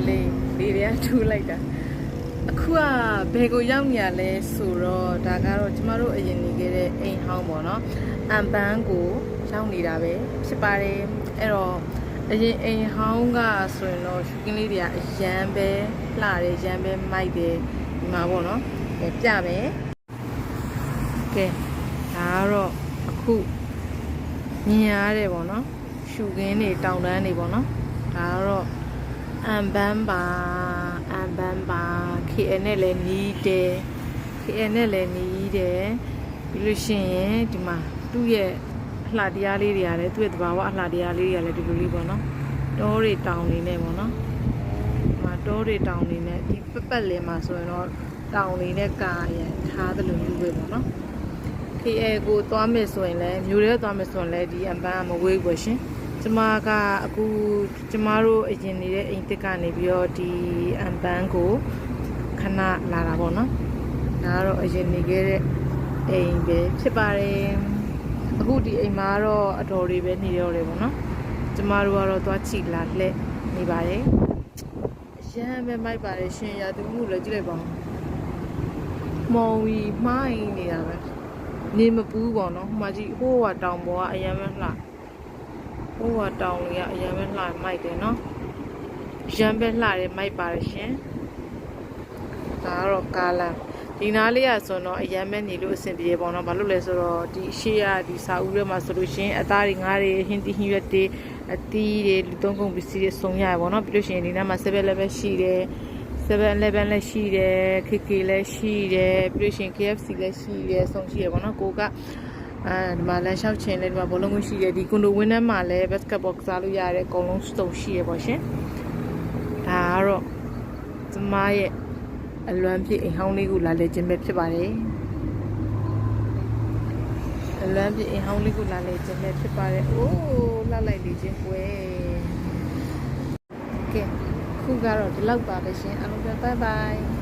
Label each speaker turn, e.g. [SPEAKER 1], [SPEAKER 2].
[SPEAKER 1] လေးတွေကထူလိုက်တာအခုကဘယ်ကိုရောက်နေရလဲဆိုတော့ဒါကတော့ကျမတို့အရင်နေခဲ့တဲ့အိမ်ဟောင်းပေါ့နော်အမ်ပန်းကိုရောက်နေတာပဲဖြစ်ပါတယ်အဲ့တော့အရင်အိမ်ဟောင်းကဆိုရင်တော့ရှူကင်းလေးတွေကအရန်ပဲလှတယ်ရန်ပဲမိုက်တယ်ဒီမှာပေါ့နော်ပြမယ်ကဲဒါကတော့အခုမြင်ရတယ်ပေါ့နော်ရှူကင်းတွေတောင်တန်းတွေပေါ့နော်ဒါကတော့အမ်ပန်းပါKL နဲ့လည်းနီးတယ် KL နဲ့လည်းနီးတယ်ပြီးလို့ရှိရင်ဒီမှာသူ့ရဲ့အလှတရားလေးတွေရတယ်သူ့ရဲ့သဘာဝအလှတရားလေးတွေရတယ်ဒီလိုလေးပေါ့နော်တောတွေတောင်နေနဲ့ပေါ့နော်ဒီမှာတောတွေတောင်နေနဲ့ဒီပတ်လည်မှာဆိုရင်တော့တောင်နေနဲ့ကာရထားသလိုမျိုးပဲပေါ့နော် KL ကိုသွားမယ်ဆိုရင်လည်းမြို့ထဲသွားမယ်ဆိုရင်လည်းဒီအမ်ပန်းကမဝေးဘူးရှင်ကျမကအခုကျမတို့အရင်နေတဲ့အိမ်တစ်ကနေပြီးတော့ဒီအမ်ပန်းကိုခဏလာတာပေါ့နော်ဒါကတော့အရင်နေခဲ့တဲ့အိမ်ပဲဖြစ်ပါတယ်အခုဒီအိမ်မှာတော့အတော်တွေပဲနေရောတယ်ပေါ့နော်ကျမတို့ကတော့သွားချီလာလှည့်နေပါတယ်အရန်ပဲမိုက်ပါတယ်ရှင်ရာသူမှုလည်းကြည့်လိုက်ပါဦးမော်ဝီမိုင်းနေတာပဲနေမပူးပေါ့နော်ဟိုမှာကြည့်ဟိုးကတောင်ပေါ်ကအရန်ပဲလှဟိုးကတောင်လေးကအရန်ပဲလှမိုက်တယ်နော်ရန်ပဲလှတယ်မိုက်ပါတယ်ရှင်ဒါကတော့ကာလန်ဒီနားလေးရဆိုတော့အရန်ပဲနေလို့အဆင်ပြေပေါ့နော်ဘာလို့လဲဆိုတော့ဒီရှေ့ရဒီစာအုပ်ထဲမှာဆိုလို့ရှင်အသားတွေငါးတွေဟင်းတီဟင်းရွက်တွေအသီးတွေလူသုံးကုန်ပစ္စည်းတွေစုံရရပေါ့နော်ပြီးလို့ရှိရင်ဒီနားမှာ7-Elevenရှိတယ်7-Eleven လည်းရှိတယ် KK လည်းရှိတယ်ပြီးလို့ရှိရင် KFC လည်းရှိတယ်စုံရှိရပေါ့နော်ကိုကဒီမှာလမ်းလျှောက်ချင်လည်းဒီမှာဘောလုံးကွင်းရှိတယ်ဒီကွန်ဒိုဝင်းထဲမှာလည်း basketball ကစားလို့ရတယ်အကုန်လုံးစုံရှိရပေါ့ရှင်ဒါကတော့ကျမရဲ့အလွမ်းပြည့်အိမ်ဟောင်းလေးကိုလာလေခြင်းပဲဖြစ်ပါတယ်အလွမ်းပြည့်အိမ်ဟောင်းလေးကိုလာလေခြင်းပဲဖြစ်ပါတယ်အိုးလှလိုက်လေခြင်းကွယ်ကဲခုကတော့ဒီလောက်ပါပဲရှင်အားလုံးပဲ bye bye